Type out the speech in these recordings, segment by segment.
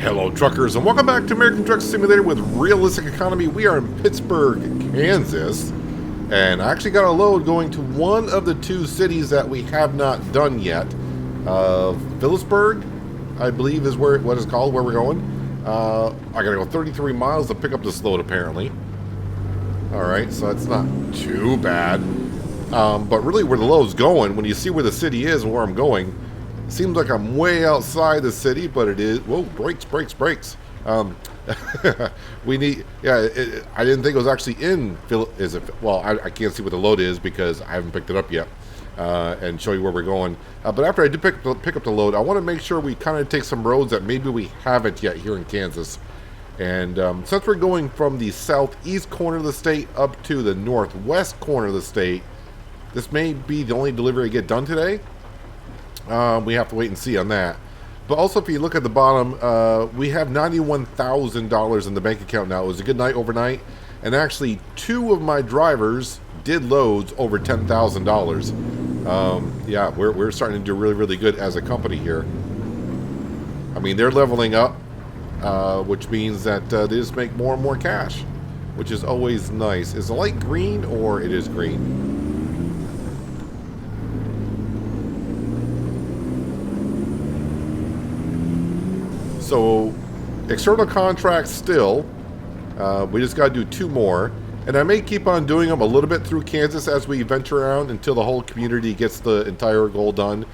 Hello, truckers, and welcome back to American Truck Simulator with Realistic Economy. We are in Pittsburgh, Kansas, and I actually got a load going to one of the two cities that we have not done yet. Phillipsburg, I believe, is what it's called, where we're going. I gotta go 33 miles to pick up this load, apparently. Alright, so that's not too bad. But really, where the load's going, when you see where the city is and where I'm going, seems like I'm way outside the city, but it is. Whoa, brakes. We need. Yeah, I didn't think it was actually in. Well, I can't see what the load is because I haven't picked it up yet, and show you where we're going. But after I do pick up the load, I want to make sure we kind of take some roads that maybe we haven't yet here in Kansas. And since we're going from the southeast corner of the state up to the northwest corner of the state, this may be the only delivery I get done today. We have to wait and see on that. But also, if you look at the bottom, we have $91,000 in the bank account now. It was a good night overnight. And actually, two of my drivers did loads over $10,000. Yeah, we're starting to do really, really good as a company here. I mean, they're leveling up, which means that they just make more and more cash, which is always nice. Is the light green or it is green? So, external contracts still. We just got to do two more. And I may keep on doing them a little bit through Kansas as we venture around until the whole community gets the entire goal done,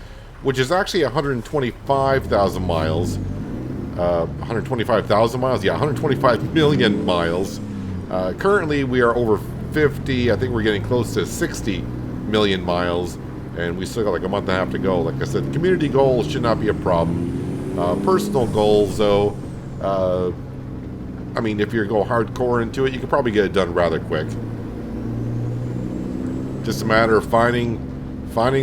which is actually 125,000 miles. 125,000 miles? Yeah, 125 million miles. Currently, we are over 50. I think we're getting close to 60 million miles. And we still got like a month and a half to go. Like I said, the community goals should not be a problem. Personal goals, though, I mean, if you go hardcore into it, you can probably get it done rather quick. Just a matter of finding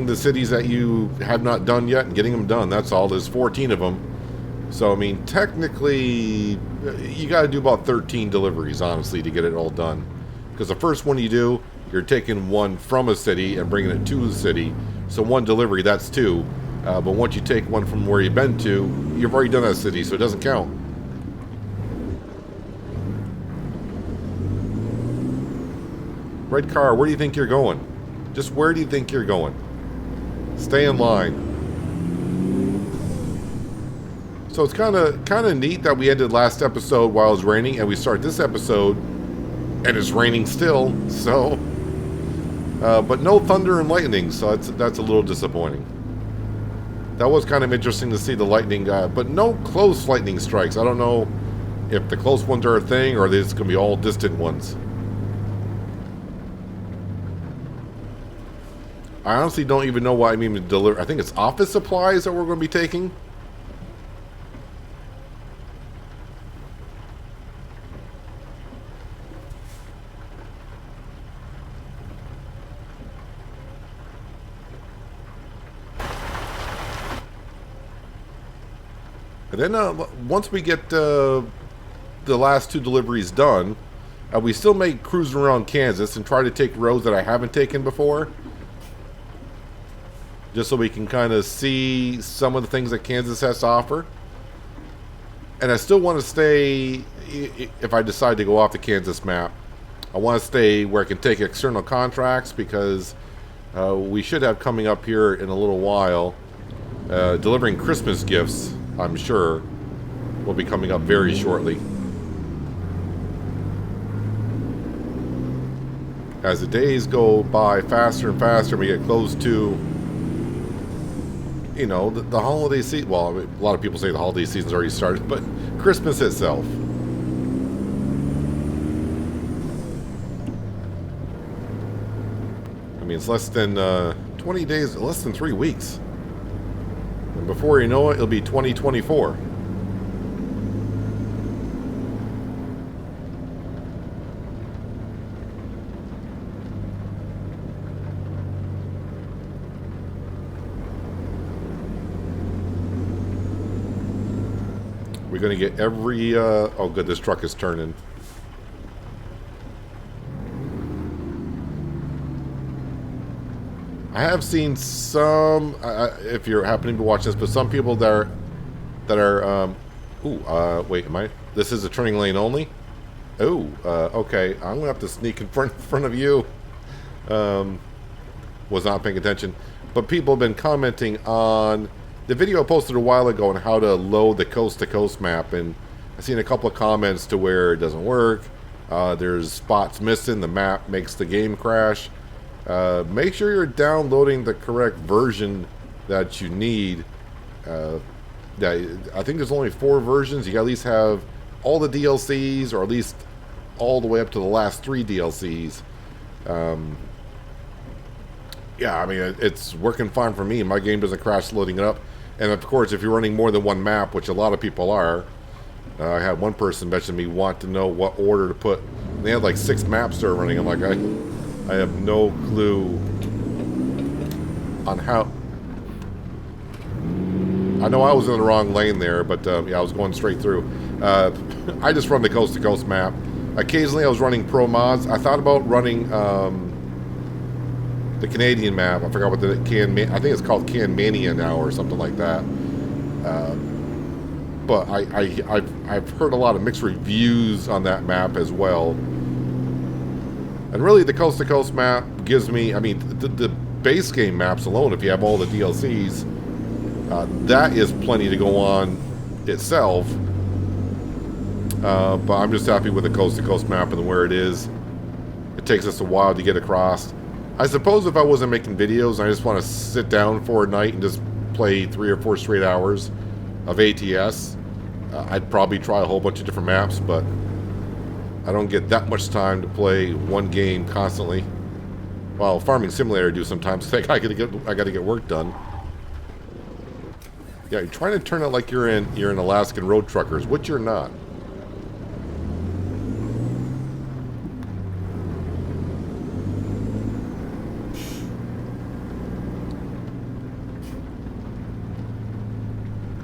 the cities that you have not done yet and getting them done. That's all. There's 14 of them. So, I mean, technically, you got to do about 13 deliveries, honestly, to get it all done. Because the first one you do, you're taking one from a city and bringing it to the city. So one delivery, that's two. But once you take one from where you've been to, you've already done that city, so it doesn't count. Red car, where do you think you're going? Just where do you think you're going? Stay in line. So it's kind of neat that we ended last episode while it was raining, and we start this episode, and it's raining still. So, but no thunder and lightning, so that's a little disappointing. That was kind of interesting to see the lightning, but no close lightning strikes. I don't know if the close ones are a thing or it's going to be all distant ones. I honestly don't even know why I mean to deliver. I think it's office supplies that we're going to be taking. And then once we get the last two deliveries done, we still may cruise around Kansas and try to take roads that I haven't taken before. Just so we can kind of see some of the things that Kansas has to offer. And I still want to stay, if I decide to go off the Kansas map, I want to stay where I can take external contracts because we should have coming up here in a little while delivering Christmas gifts. I'm sure will be coming up very shortly. As the days go by faster and faster, we get close to, you know, the holiday season. Well, I mean, a lot of people say the holiday season's already started, but Christmas itself. I mean, it's less than 20 days, less than 3 weeks. And before you know it, it'll be 2024. We're going to get every... oh, good, this truck is turning. I have seen some, if you're happening to watch this, but some people that are Ooh, wait, this is a turning lane only? Oh, okay. I'm gonna have to sneak in front of you. Was not paying attention. But people have been commenting on the video I posted a while ago on how to load the coast-to-coast map, and I've seen a couple of comments to where it doesn't work. There's spots missing. The map makes the game crash. Make sure you're downloading the correct version that you need. I think there's only 4 versions. You gotta at least have all the DLCs, or at least all the way up to the last 3 DLCs. Yeah, I mean, it's working fine for me. My game doesn't crash loading it up. And of course, if you're running more than one map, which a lot of people are, I had one person mention me want to know what order to put. They had like 6 maps they're running. I'm like, I have no clue on how. I know I was in the wrong lane there, but yeah, I was going straight through. I just run the coast-to-coast map. Occasionally, I was running Pro Mods. I thought about running the Canadian map. I forgot what I think it's called Canmania now or something like that. But I've heard a lot of mixed reviews on that map as well. And really, the coast-to-coast map gives me, I mean, the base game maps alone, if you have all the DLCs, that is plenty to go on itself. But I'm just happy with the coast-to-coast map and where it is. It takes us a while to get across. I suppose if I wasn't making videos and I just want to sit down for a night and just play 3 or 4 straight hours of ATS, I'd probably try a whole bunch of different maps, but I don't get that much time to play one game constantly. Well, Farming Simulator I do sometimes. I gotta get work done. Yeah, you're trying to turn it like you're in Alaskan Road Truckers, which you're not.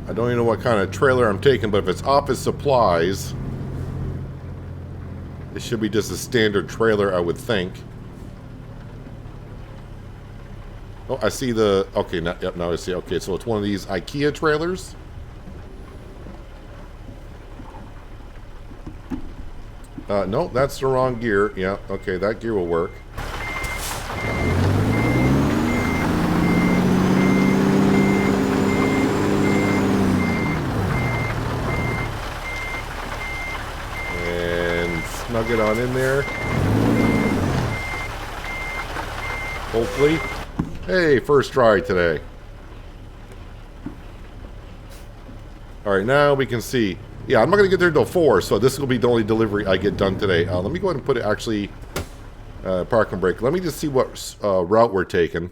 I don't even know what kind of trailer I'm taking, but if it's office supplies, it should be just a standard trailer, I would think. Oh, I see the... Okay, yep, now I see. Okay, so it's one of these IKEA trailers. No, that's the wrong gear. Yeah, okay, that gear will work. Snug it on in there. Hopefully. Hey, first try today. Alright, now we can see. Yeah, I'm not going to get there until 4, so this will be the only delivery I get done today. Let me go ahead and put it actually... park and brake. Let me just see what route we're taking.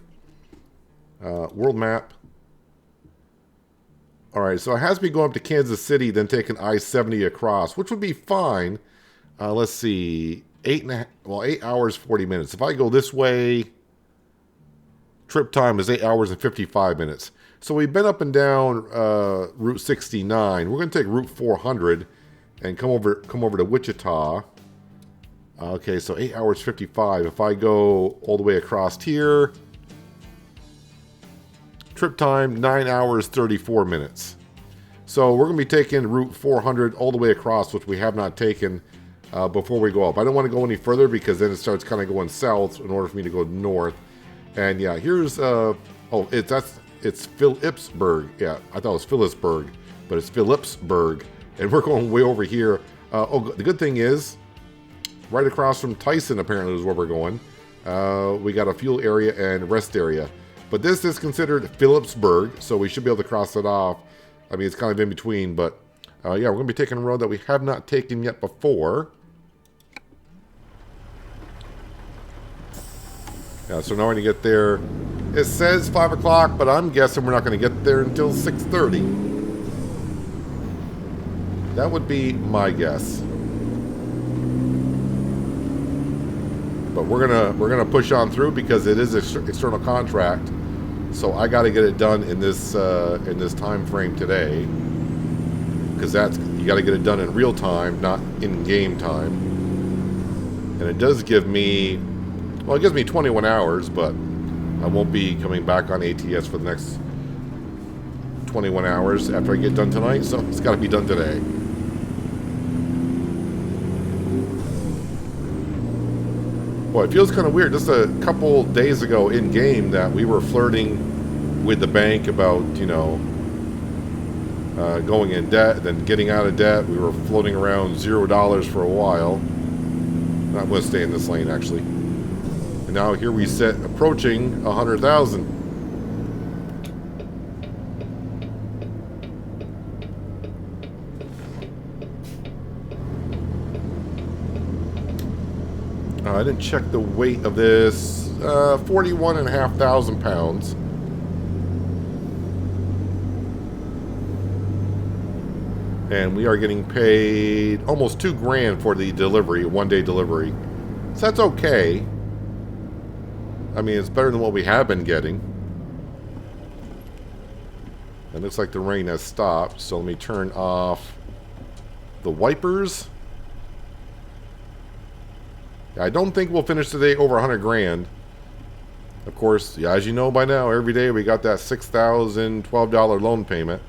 World map. Alright, so it has me going up to Kansas City, then taking I-70 across, which would be fine. Let's see, 8 hours, 40 minutes. If I go this way, trip time is 8 hours and 55 minutes. So we've been up and down Route 69. We're going to take Route 400 and come over to Wichita. Okay, so 8 hours 55. If I go all the way across here, trip time 9 hours 34 minutes. So we're going to be taking Route 400 all the way across, which we have not taken before we go up. I don't want to go any further because then it starts kind of going south in order for me to go north. And yeah, here's it's Phillipsburg. Yeah, I thought it was Phillipsburg, but it's Phillipsburg, and we're going way over here. The good thing is, right across from Tyson apparently is where we're going. We got a fuel area and rest area, but this is considered Phillipsburg, so we should be able to cross it off. I mean, it's kind of in between, but yeah, we're going to be taking a road that we have not taken yet before. Yeah, so now when you get there, it says 5 o'clock, but I'm guessing we're not going to get there until 6:30. That would be my guess. But we're gonna push on through because it is an external contract, so I got to get it done in this time frame today. Because you got to get it done in real time, not in game time. And it does give me. Well, it gives me 21 hours, but I won't be coming back on ATS for the next 21 hours after I get done tonight, so it's got to be done today. Well, it feels kind of weird. Just a couple days ago in game that we were flirting with the bank about, you know, going in debt, then getting out of debt. We were floating around $0 for a while. I'm going to stay in this lane, actually. And now here we sit approaching 100,000. I didn't check the weight of this. 41,500 pounds. And we are getting paid almost $2,000 for the delivery, one-day delivery. So that's okay. I mean, it's better than what we have been getting. It looks like the rain has stopped, so let me turn off the wipers. I don't think we'll finish today over 100 grand. Of course, yeah, as you know by now, every day we got that $6,012 loan payment.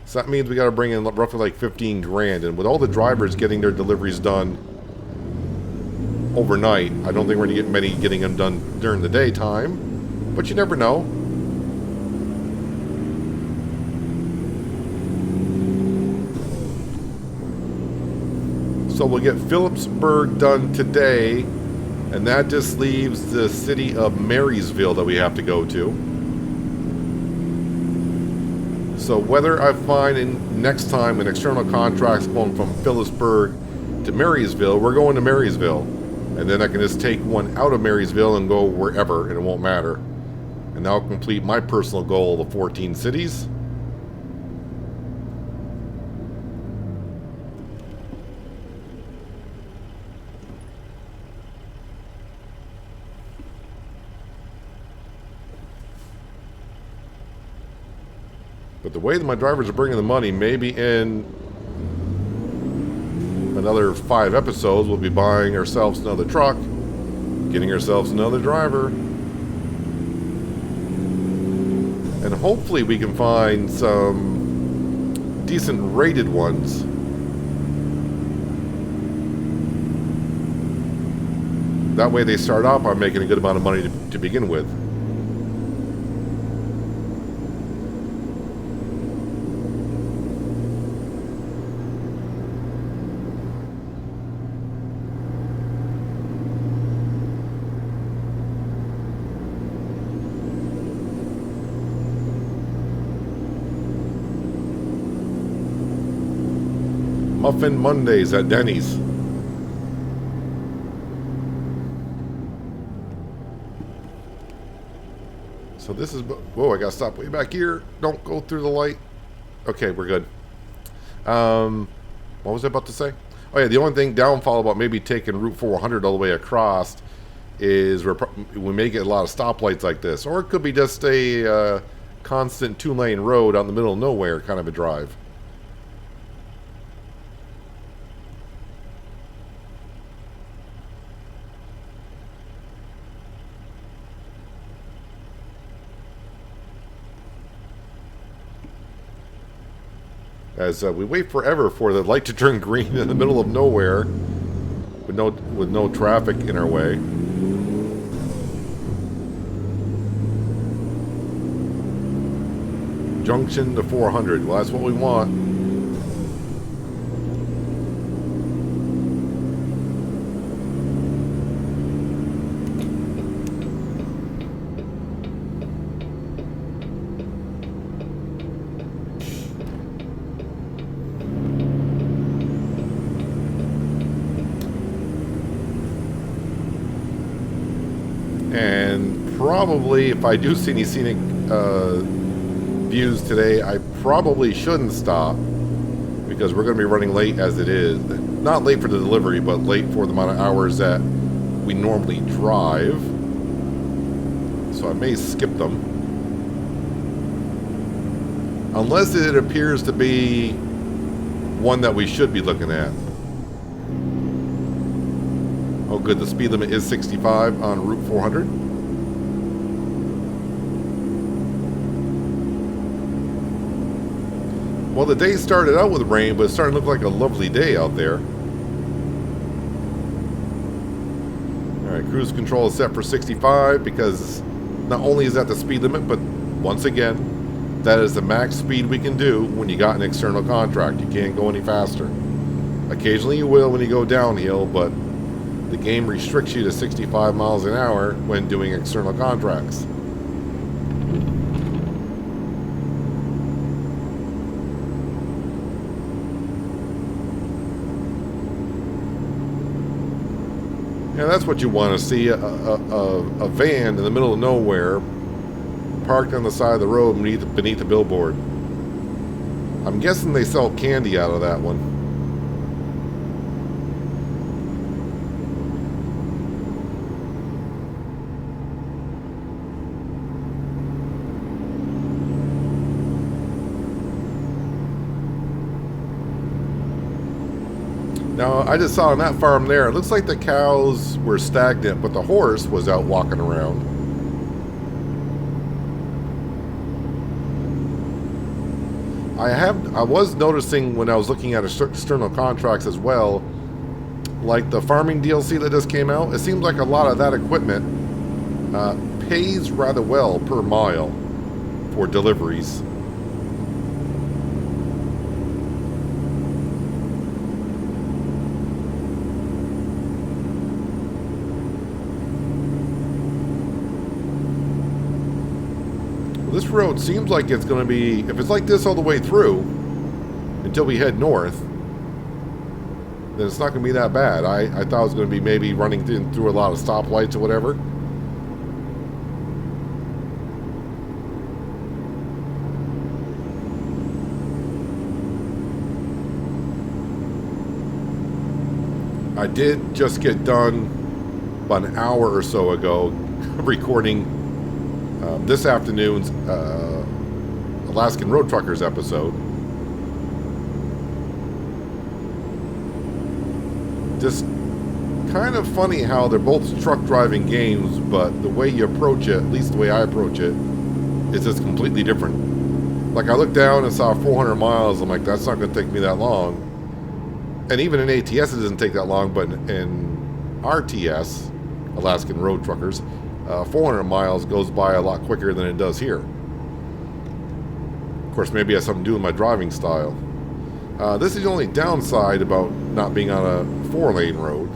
So that means we got to bring in roughly like 15 grand. And with all the drivers getting their deliveries done overnight, I don't think we're going to get many getting them done during the daytime. But you never know. So we'll get Phillipsburg done today, and that just leaves the city of Marysville that we have to go to. So whether I find next time an external contract's going from Phillipsburg to Marysville, we're going to Marysville. And then I can just take one out of Marysville and go wherever, and it won't matter. And that'll complete my personal goal of 14 cities. But the way that my drivers are bringing the money, maybe in another 5 episodes, we'll be buying ourselves another truck, getting ourselves another driver. And hopefully we can find some decent rated ones. That way they start off by making a good amount of money to begin with. Muffin Mondays at Denny's. So this is... Whoa, I gotta stop way back here. Don't go through the light. Okay, we're good. What was I about to say? Oh yeah, the only thing downfall about maybe taking Route 400 all the way across is we may get a lot of stoplights like this. Or it could be just a constant 2-lane road out in the middle of nowhere kind of a drive. As we wait forever for the light to turn green in the middle of nowhere, with no traffic in our way. Junction to 400. Well, that's what we want. And probably, if I do see any scenic views today, I probably shouldn't stop, because we're going to be running late as it is. Not late for the delivery, but late for the amount of hours that we normally drive. So I may skip them. Unless it appears to be one that we should be looking at. Oh good, the speed limit is 65 on Route 400. Well, the day started out with rain, but it's starting to look like a lovely day out there. Alright, cruise control is set for 65 because not only is that the speed limit, but once again, that is the max speed we can do when you got an external contract. You can't go any faster. Occasionally you will when you go downhill, but the game restricts you to 65 miles an hour when doing external contracts. Yeah, that's what you want to see, a van in the middle of nowhere, parked on the side of the road beneath the billboard. I'm guessing they sell candy out of that one. Now, I just saw on that farm there, it looks like the cows were stagnant, but the horse was out walking around. I was noticing when I was looking at external contracts as well, like the farming DLC that just came out, it seems like a lot of that equipment pays rather well per mile for deliveries. This road seems like it's going to be, if it's like this all the way through, until we head north, then it's not going to be that bad. I thought it was going to be maybe running through a lot of stoplights or whatever. I did just get done about an hour or so ago recording this afternoon's Alaskan Road Truckers episode. Just kind of funny how they're both truck driving games, but the way you approach it, at least the way I approach it, is just completely different. Like I looked down and saw 400 miles, I'm like, that's not going to take me that long. And even in ATS it doesn't take that long, but in RTS, Alaskan Road Truckers, 400 miles goes by a lot quicker than it does here. Of course, maybe it has something to do with my driving style. This is the only downside about not being on a 4-lane road.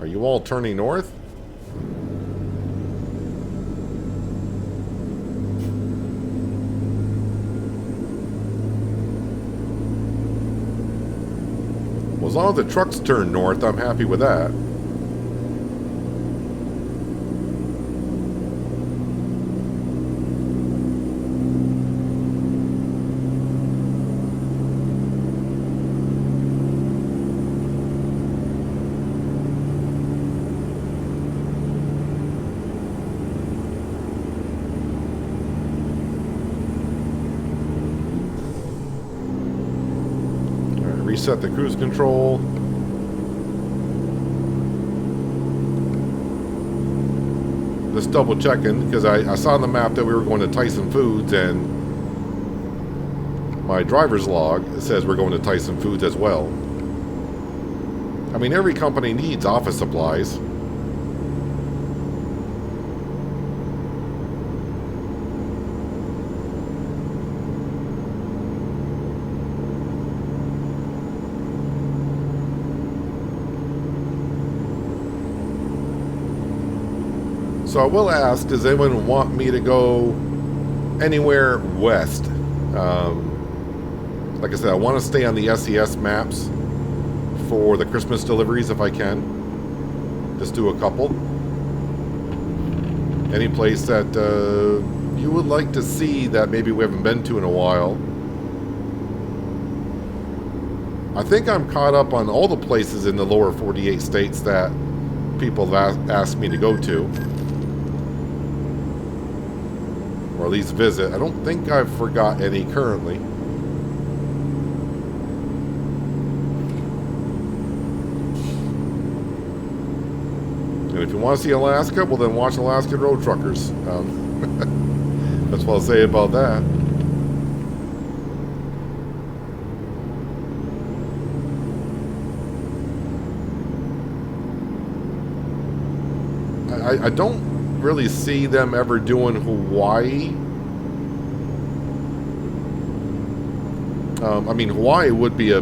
Are you all turning north? Well, as long as the trucks turn north, I'm happy with that. Reset the cruise control. Just double checking because I saw on the map that we were going to Tyson Foods, and my driver's log says we're going to Tyson Foods as well. I mean, every company needs office supplies. So I will ask, does anyone want me to go anywhere west? Like I said, I want to stay on the SES maps for the Christmas deliveries if I can. Just do a couple. Any place that you would like to see that maybe we haven't been to in a while. I think I'm caught up on all the places in the lower 48 states that people have asked me to go to. Or at least visit. I don't think I've forgot any currently. And if you want to see Alaska, well then watch Alaskan Road Truckers. That's what I'll say about that. I don't really see them ever doing Hawaii. I mean, Hawaii would be a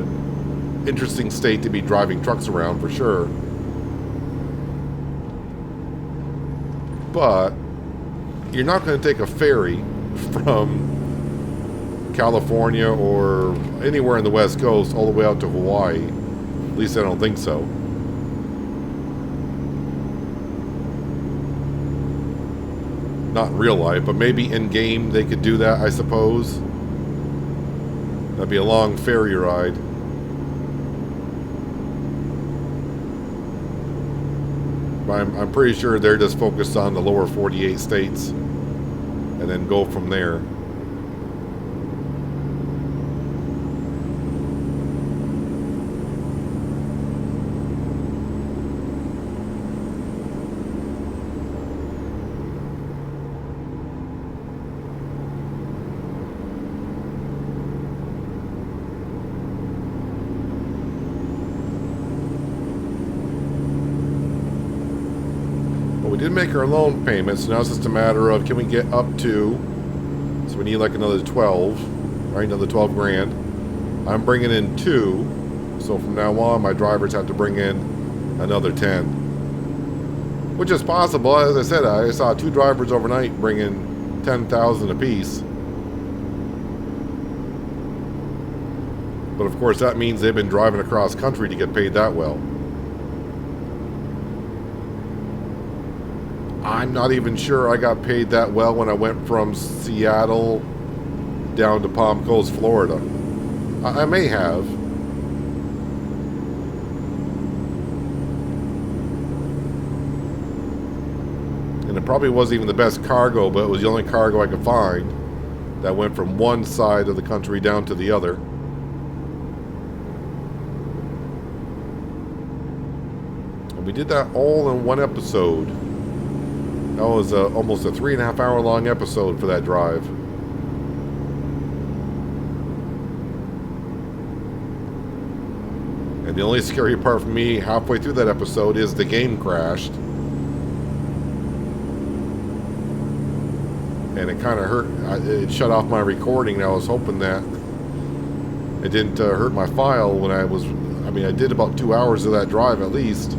interesting state to be driving trucks around for sure. But you're not going to take a ferry from California or anywhere in the West Coast all the way out to Hawaii. At least I don't think so. Not in real life, but maybe in game they could do that, I suppose. That'd be a long ferry ride. But I'm pretty sure they're just focused on the lower 48 states and then go from there. We did make our loan payments, so now it's just a matter of can we get up to, so we need like another 12, right, another 12 grand. I'm bringing in 2, so from now on my drivers have to bring in another 10. Which is possible, as I said, I saw 2 drivers overnight bring in 10,000 apiece. But of course that means they've been driving across country to get paid that well. I'm not even sure I got paid that well when I went from Seattle down to Palm Coast, Florida. I may have. And it probably wasn't even the best cargo, but it was the only cargo I could find that went from one side of the country down to the other. And we did that all in one episode. That was almost a 3.5 hour long episode for that drive. And the only scary part for me halfway through that episode is the game crashed. And it kind of hurt. It shut off my recording. I was hoping that it didn't hurt my file when I was... I mean, I did about 2 hours of that drive at least.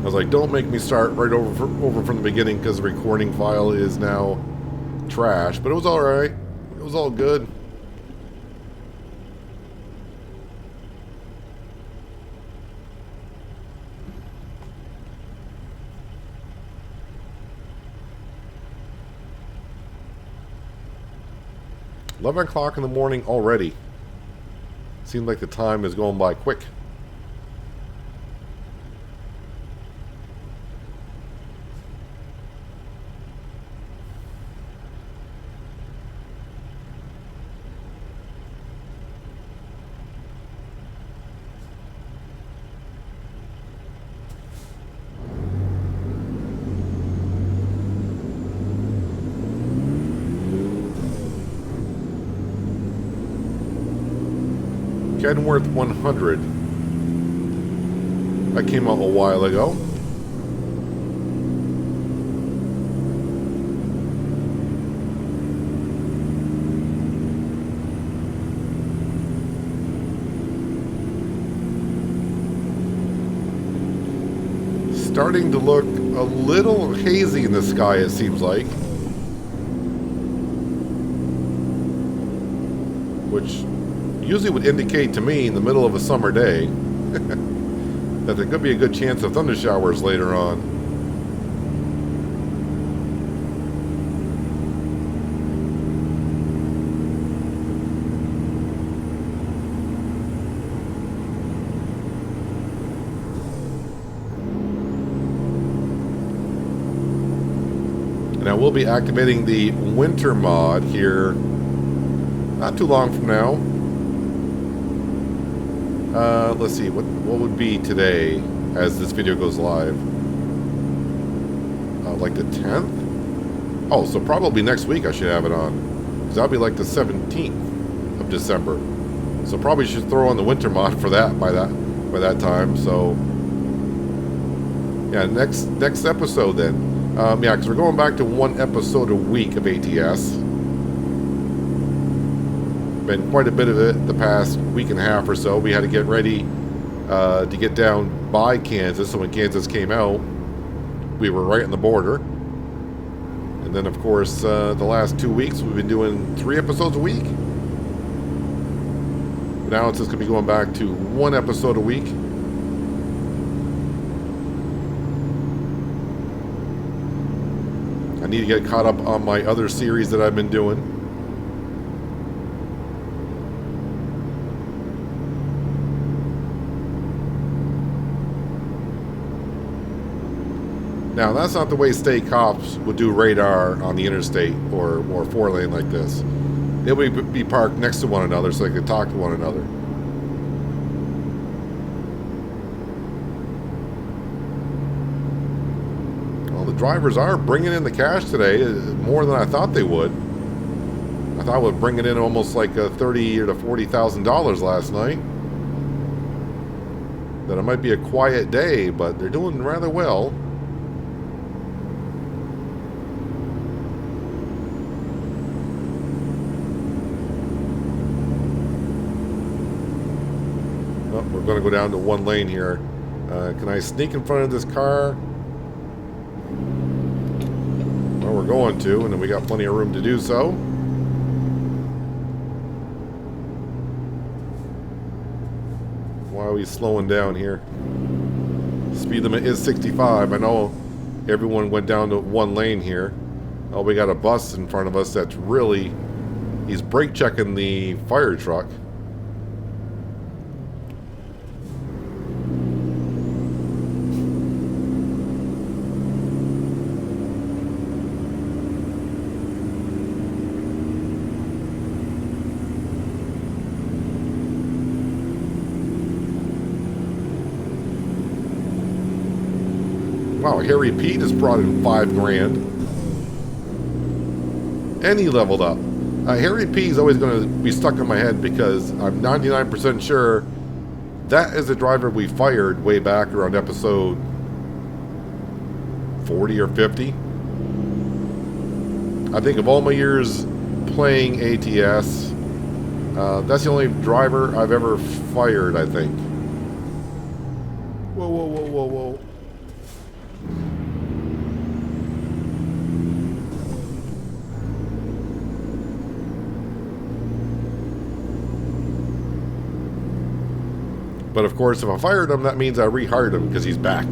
I was like, don't make me start right over from the beginning because the recording file is now trash. But it was all right. It was all good. $11 o'clock in the morning already. Seems like the time is going by quick. Kenworth 100. That came out a while ago. Starting to look a little hazy in the sky, it seems like. Which usually would indicate to me in the middle of a summer day that there could be a good chance of thunder showers later on. And I will be activating the winter mod here not too long from now. Let's see, what would be today as this video goes live? Like the 10th? Oh, so probably next week I should have it on. Because that'll be like the 17th of December. So probably should throw on the winter mod for that by that time. So yeah, next episode then. Yeah, because we're going back to 1 episode a week of ATS. Been quite a bit of it the past week and a half or so. We had to get ready to get down by Kansas. So when Kansas came out, we were right on the border. And then, of course, the last 2 weeks, we've been doing 3 episodes a week. Now it's just going to be going back to 1 episode a week. I need to get caught up on my other series that I've been doing. Now, that's not the way state cops would do radar on the interstate or 4-lane like this. They would be parked next to one another so they could talk to one another. Well, the drivers are bringing in the cash today, more than I thought they would. I thought we'd bring it in almost like $30,000 to $40,000 last night. That it might be a quiet day, but they're doing rather well. We're going to go down to 1 lane here. Can I sneak in front of this car? Well, we're going to, and then we got plenty of room to do so. Why are we slowing down here? Speed limit is 65. I know everyone went down to 1 lane here. Oh, we got a bus in front of us that's really... He's brake checking the fire truck. Wow, Harry Pete has brought in $5,000. And he leveled up. Harry P is always going to be stuck in my head because I'm 99% sure that is the driver we fired way back around episode 40 or 50. I think of all my years playing ATS, that's the only driver I've ever fired, I think. Whoa, whoa, whoa, whoa, whoa. But of course, if I fired him, that means I rehired him because he's back.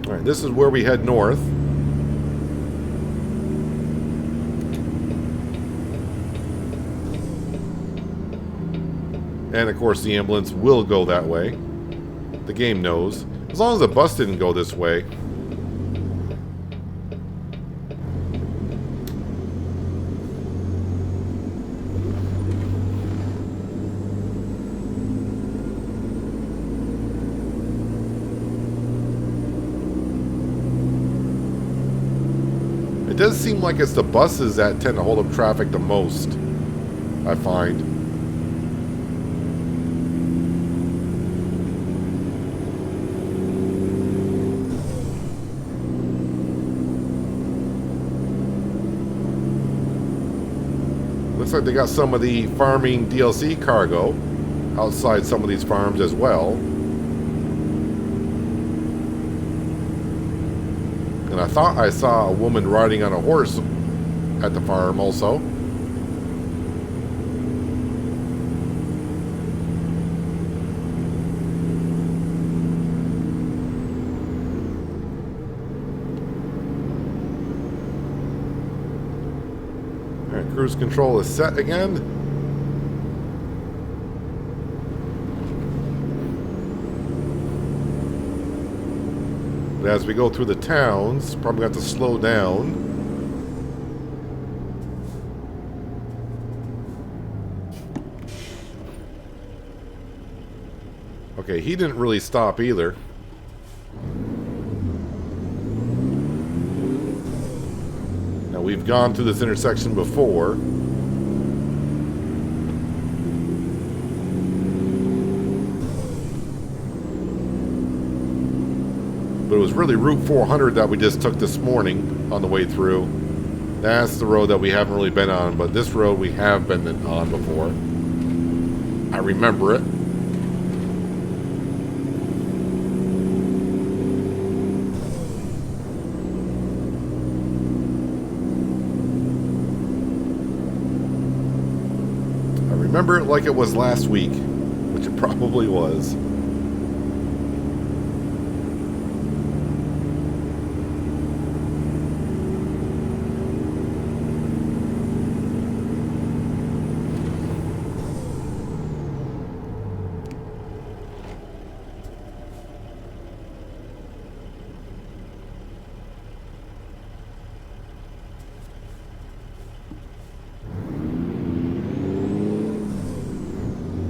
Alright, this is where we head north. And of course, the ambulance will go that way. The game knows. As long as the bus didn't go this way. It does seem like it's the buses that tend to hold up traffic the most, I find. Looks like they got some of the farming DLC cargo outside some of these farms as well. And I thought I saw a woman riding on a horse at the farm also. Alright, cruise control is set again. But as we go through the towns, probably have to slow down. Okay, he didn't really stop either. Now, we've gone through this intersection before. But it was really Route 400 that we just took this morning on the way through. That's the road that we haven't really been on, but this road we have been on before. I remember it. I remember it like it was last week, which it probably was.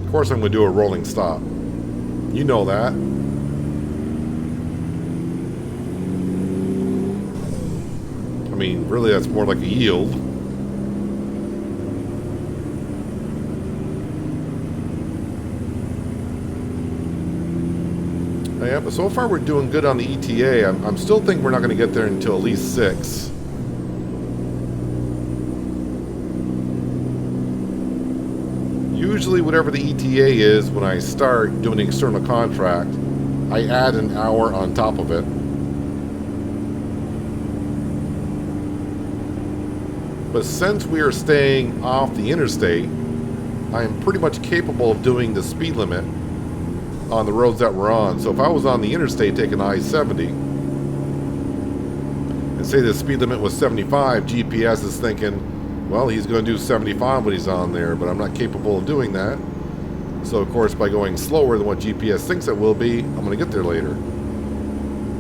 Of course I'm going to do a rolling stop. You know that. I mean, really that's more like a yield. Yeah, but so far we're doing good on the ETA. I'm still thinking we're not going to get there until at least 6. Usually whatever the ETA is when I start doing an external contract, I add an hour on top of it. But since we are staying off the interstate, I am pretty much capable of doing the speed limit on the roads that we're on. So if I was on the interstate taking I-70 and say the speed limit was 75, GPS is thinking, well, he's going to do 75 when he's on there, but I'm not capable of doing that. So, of course, by going slower than what GPS thinks it will be, I'm going to get there later.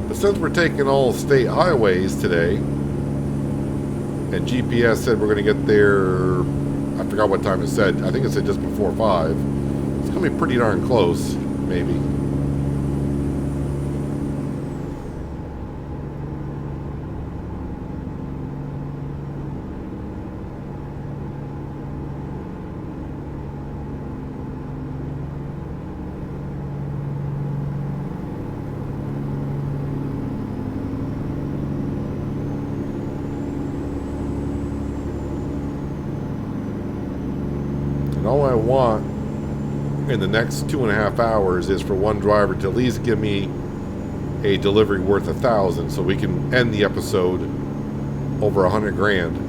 But since we're taking all state highways today, and GPS said we're going to get there, I forgot what time it said. I think it said just before 5. It's going to be pretty darn close, maybe. And all I want in the next 2.5 hours is for one driver to at least give me a delivery worth $1,000 so we can end the episode over $100,000.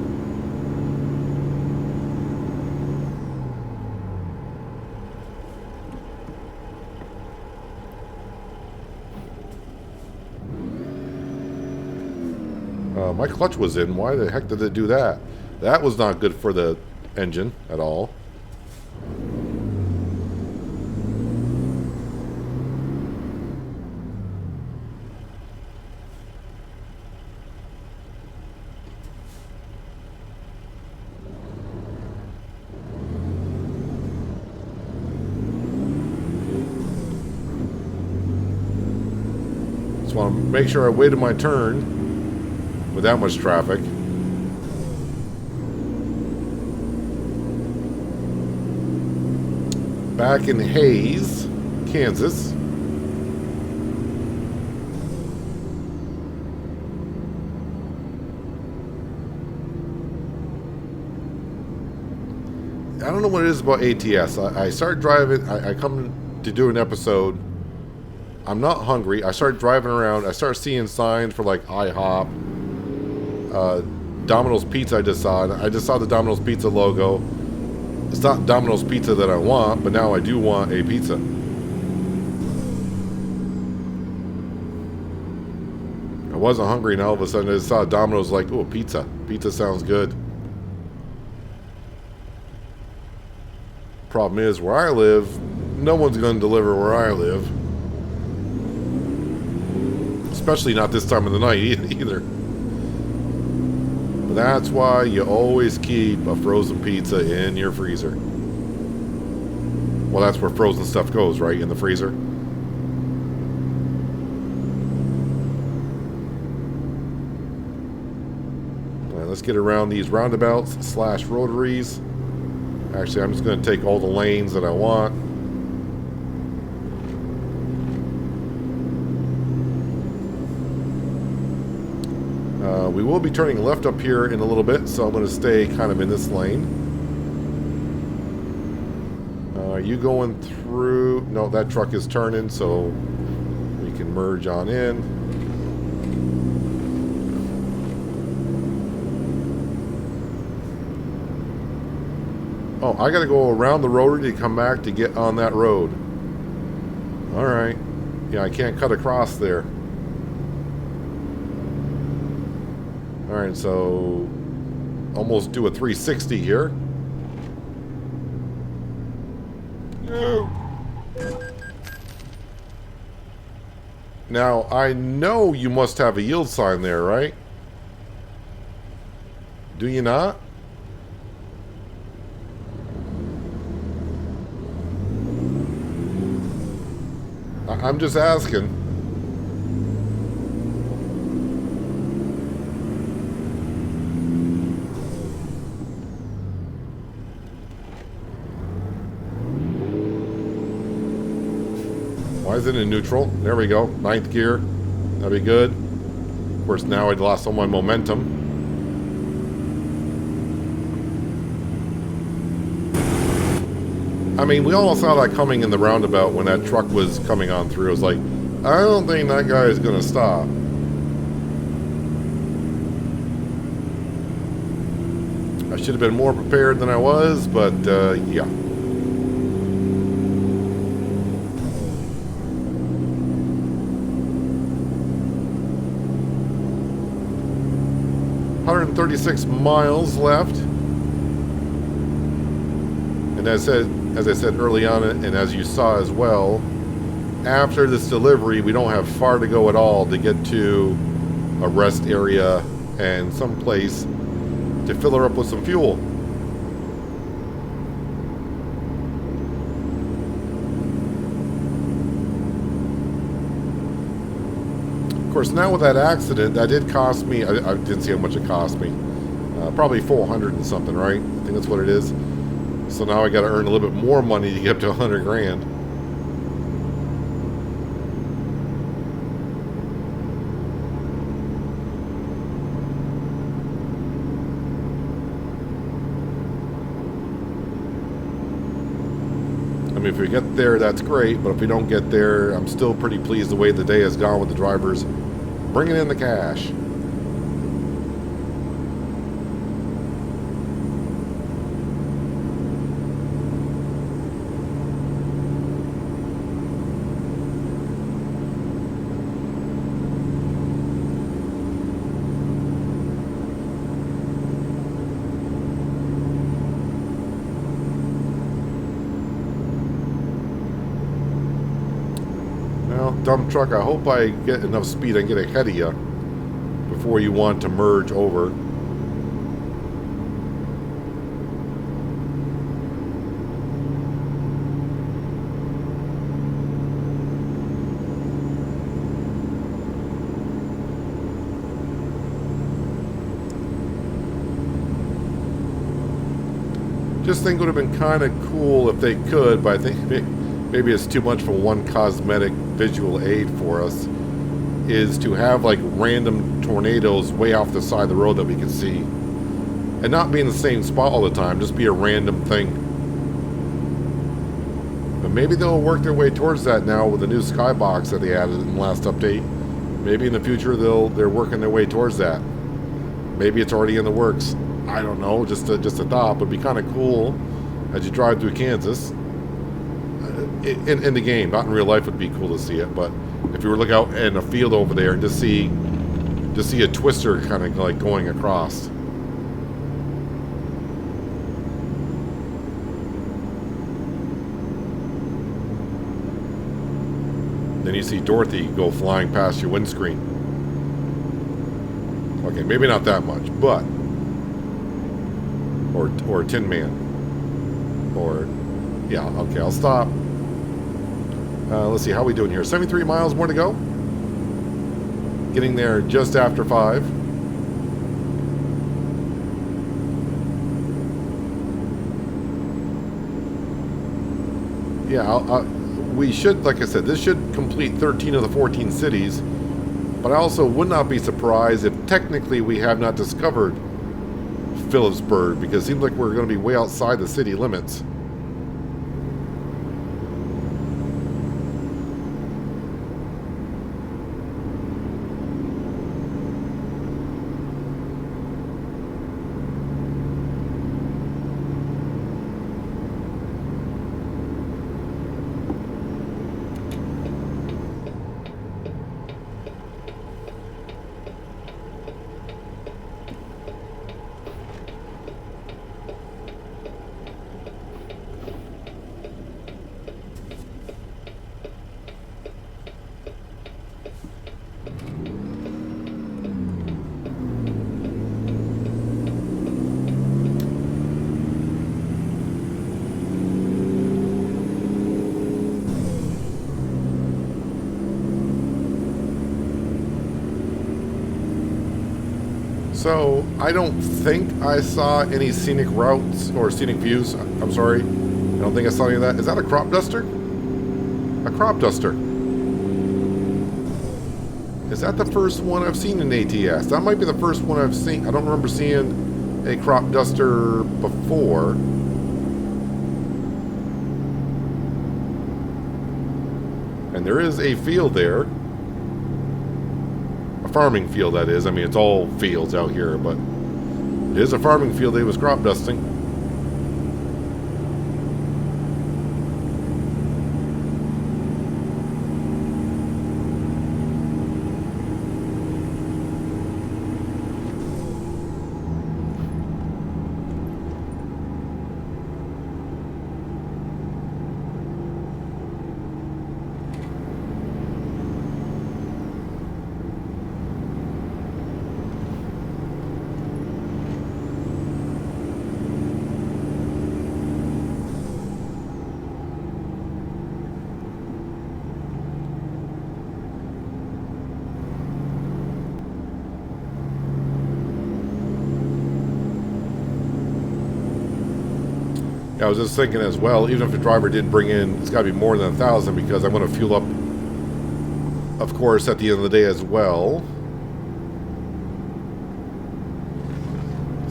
My clutch was in. Why the heck did it do that? That was not good for the engine at all. Just want to make sure I waited my turn with that much traffic. Back in Hays, Kansas. I don't know what it is about ATS. I start driving, I come to do an episode. I'm not hungry. I start driving around. I start seeing signs for like IHOP, Domino's Pizza I just saw the Domino's Pizza logo. It's not Domino's Pizza that I want, but now I do want a pizza. I wasn't hungry and all of a sudden I just saw Domino's like, oh, pizza. Pizza sounds good. Problem is, where I live, no one's going to deliver where I live. Especially not this time of the night either. That's why you always keep a frozen pizza in your freezer. Well, that's where frozen stuff goes, right? In the freezer. Let's get around these roundabouts slash rotaries. Actually, I'm just going to take all the lanes that I want. We will be turning left up here in a little bit, so I'm going to stay kind of in this lane. Are you going through? No, that truck is turning, so we can merge on in. Oh, I got to go around the rotary to come back to get on that road. All right. Yeah, I can't cut across there. All right, so almost do a 360 here. No. Now, I know you must have a yield sign there, right? Do you not? I'm just asking. Why is it in neutral? There we go. 9th gear. That'd be good. Of course, now I'd lost all my momentum. I mean, we all saw that coming in the roundabout when that truck was coming on through. It was like, I don't think that guy is going to stop. I should have been more prepared than I was, but yeah. .136 miles left. And as I said early on, and as you saw as well, after this delivery, we don't have far to go at all to get to a rest area and some place to fill her up with some fuel. Of course, now with that accident, that did cost me, I didn't see how much it cost me. Probably 400 and something, right? I think that's what it is. So now I got to earn a little bit more money to get up to 100 grand. I mean, if we get there, that's great. But if we don't get there, I'm still pretty pleased the way the day has gone with the drivers bringing in the cash. Dump truck, I hope I get enough speed and get ahead of you before you want to merge over. Just think it would have been kind of cool if they could, but I think maybe it's too much for one cosmetic visual aid for us, is to have like random tornadoes way off the side of the road that we can see. And not be in the same spot all the time, just be a random thing. But maybe they'll work their way towards that now with the new skybox that they added in the last update. Maybe in the future they're working their way towards that. Maybe it's already in the works. I don't know, just a thought, but it'd be kind of cool as you drive through Kansas. In the game, not in real life, would be cool to see it. But if you were to look out in a field over there and just see a twister kind of like going across. Then you see Dorothy go flying past your windscreen. Okay, maybe not that much, but or Tin Man, or yeah. Okay, I'll stop. Let's see, how are we doing here? 73 miles more to go. Getting there just after 5. Yeah, we should, like I said, this should complete 13 of the 14 cities. But I also would not be surprised if technically we have not discovered Phillipsburg, because it seems like we're going to be way outside the city limits. So, I don't think I saw any scenic routes or scenic views. I'm sorry. I don't think I saw any of that. Is that a crop duster? A crop duster. Is that the first one I've seen in ATS? That might be the first one I've seen. I don't remember seeing a crop duster before. And there is a field there. Farming field, that is. I mean, it's all fields out here, but it is a farming field they was crop dusting. I was just thinking as well, even if the driver did bring in, it's got to be more than 1,000, because I'm going to fuel up, of course, at the end of the day as well.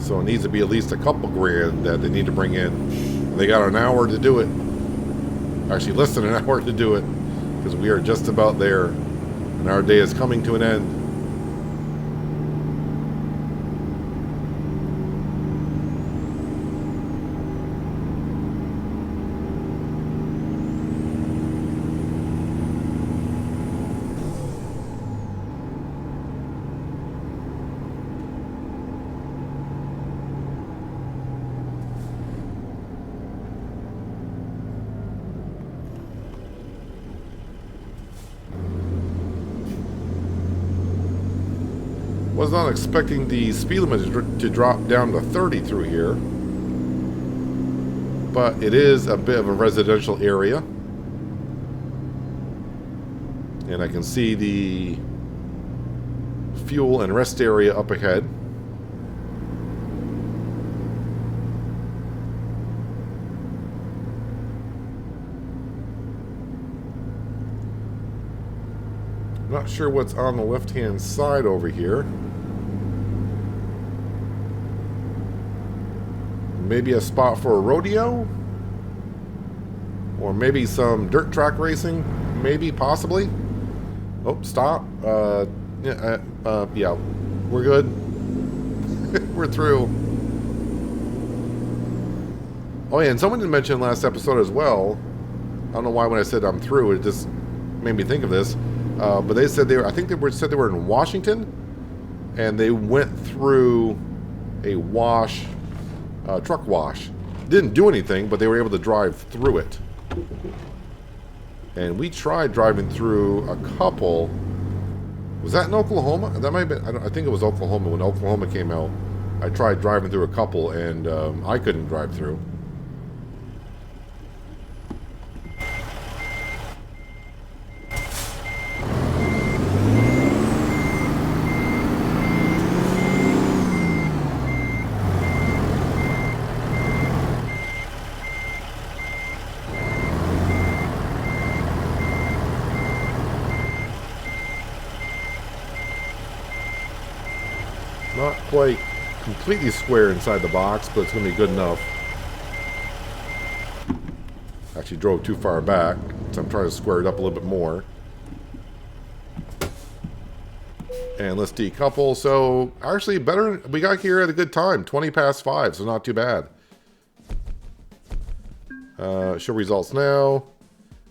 So it needs to be at least a couple grand that they need to bring in. And they got an hour to do it. Actually, less than an hour to do it, because we are just about there, and our day is coming to an end. Was not expecting the speed limit to drop down to 30 through here, but it is a bit of a residential area, and I can see the fuel and rest area up ahead. Not sure what's on the left-hand side over here. Maybe a spot for a rodeo? Or maybe some dirt track racing? Maybe, possibly. Oh, stop. Yeah, we're good. We're through. Oh yeah, and someone did mention last episode as well. I don't know why when I said I'm through, it just made me think of this. But they said I think they said they were in Washington, and they went through a truck wash. Didn't do anything, but they were able to drive through it. And we tried driving through a couple. Was that in Oklahoma? That might have been. I think it was Oklahoma. When Oklahoma came out, I tried driving through a couple, and I couldn't drive through. Not quite completely square inside the box, but it's going to be good enough. Actually drove too far back, so I'm trying to square it up a little bit more. And let's decouple. So actually better, we got here at a good time, 20 past 5, so not too bad. Show results now,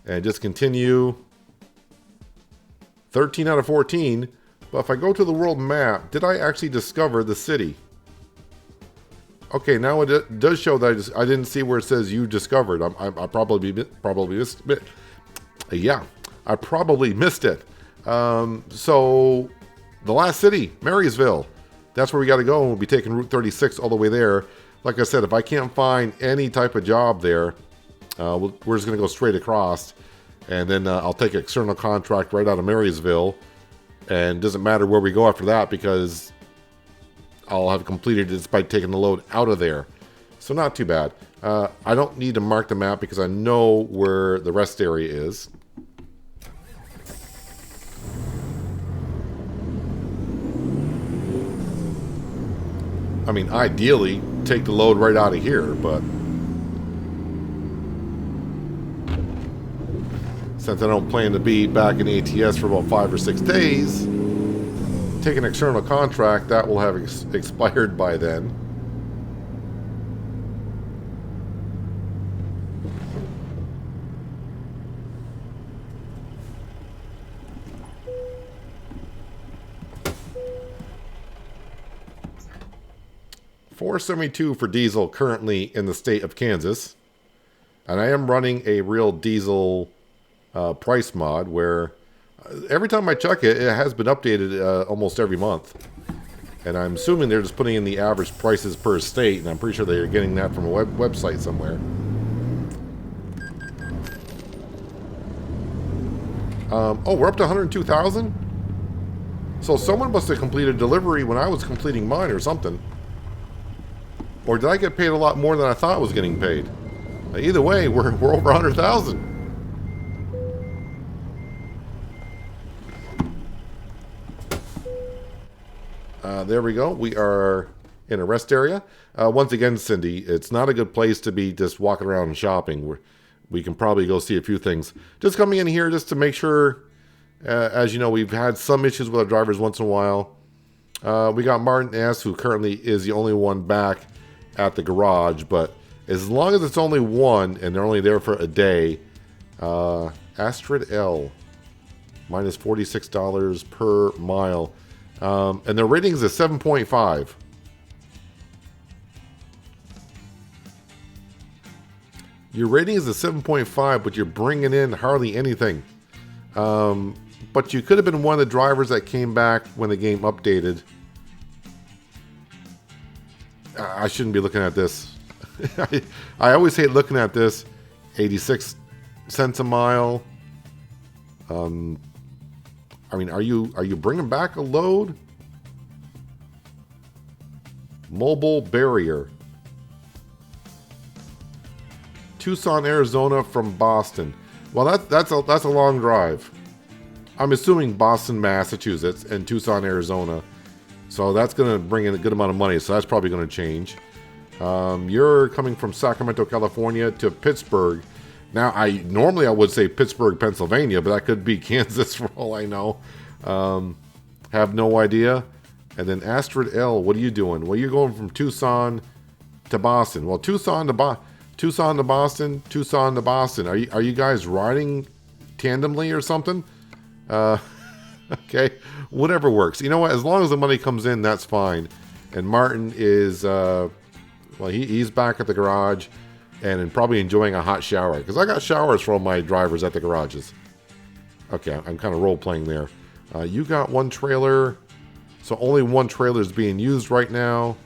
and just continue. 13 out of 14, but if I go to the world map, did I actually discover the city? Okay, now it does show that I didn't see where it says you discovered. I probably missed it. Yeah, I probably missed it. So the last city, Marysville. That's where we got to go. We'll be taking Route 36 all the way there. Like I said, if I can't find any type of job there, we're just going to go straight across. And then I'll take an external contract right out of Marysville. And it doesn't matter where we go after that because I'll have completed it by taking the load out of there. So not too bad. I don't need to mark the map because I know where the rest area is. I mean, ideally, take the load right out of here, but since I don't plan to be back in ATS for about 5 or 6 days, take an external contract, that will have expired by then. $4.72 for diesel currently in the state of Kansas. And I am running a real diesel price mod where every time I check it, it has been updated almost every month. And I'm assuming they're just putting in the average prices per state, and I'm pretty sure they're getting that from a website somewhere. Oh, we're up to 102,000? So someone must have completed delivery when I was completing mine or something. Or did I get paid a lot more than I thought I was getting paid? Either way, we're over 100,000. There we go. We are in a rest area. Once again, Cindy, it's not a good place to be just walking around and shopping. We can probably go see a few things. Just coming in here just to make sure, as you know, we've had some issues with our drivers once in a while. We got Martin S., who currently is the only one back at the garage, but as long as it's only one and they're only there for a day, Astrid L, minus $46 per mile. And their rating is a 7.5. Your rating is a 7.5, but you're bringing in hardly anything. But you could have been one of the drivers that came back when the game updated. I shouldn't be looking at this. I always hate looking at this. 86 cents a mile. I mean, are you bringing back a load? Mobile barrier. Tucson, Arizona from Boston. Well, that's a long drive. I'm assuming Boston, Massachusetts, and Tucson, Arizona. So that's going to bring in a good amount of money. So that's probably going to change. You're coming from Sacramento, California to Pittsburgh. Now, normally I would say Pittsburgh, Pennsylvania, but that could be Kansas for all I know. Have no idea. And then Astrid L, what are you doing? Well, you're going from Tucson to Boston. Well, Tucson to Boston, Tucson to Boston. Are you guys riding tandemly or something? Okay, whatever works. You know what? As long as the money comes in, that's fine. And Martin is, well, he's back at the garage and probably enjoying a hot shower because I got showers for all my drivers at the garages. Okay, I'm kind of role playing there. You got one trailer, so only one trailer is being used right now,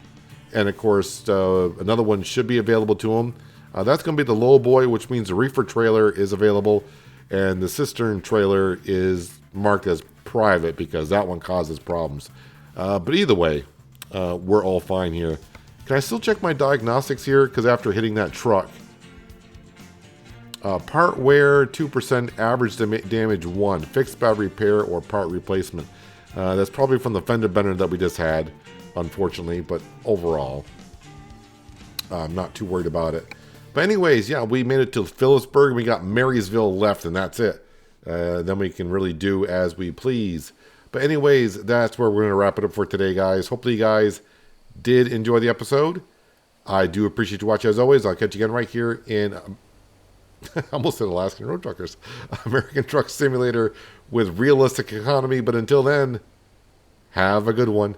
and of course another one should be available to him. That's going to be the low boy, which means the reefer trailer is available, and the cistern trailer is marked as private because that one causes problems. But either way, we're all fine here. Can I still check my diagnostics here? Because after hitting that truck, part wear 2%, average damage 1, fixed by repair or part replacement. That's probably from the fender bender that we just had. unfortunately. But overall, I'm not too worried about it. But anyways, yeah, we made it to Phillipsburg. We got Marysville left, and that's it. Then we can really do as we please. But anyways, that's where we're going to wrap it up for today, guys. Hopefully you guys did enjoy the episode. I do appreciate you watching as always. I'll catch you again right here in, I almost said Alaskan Road Truckers, American Truck Simulator with realistic economy. But until then, have a good one.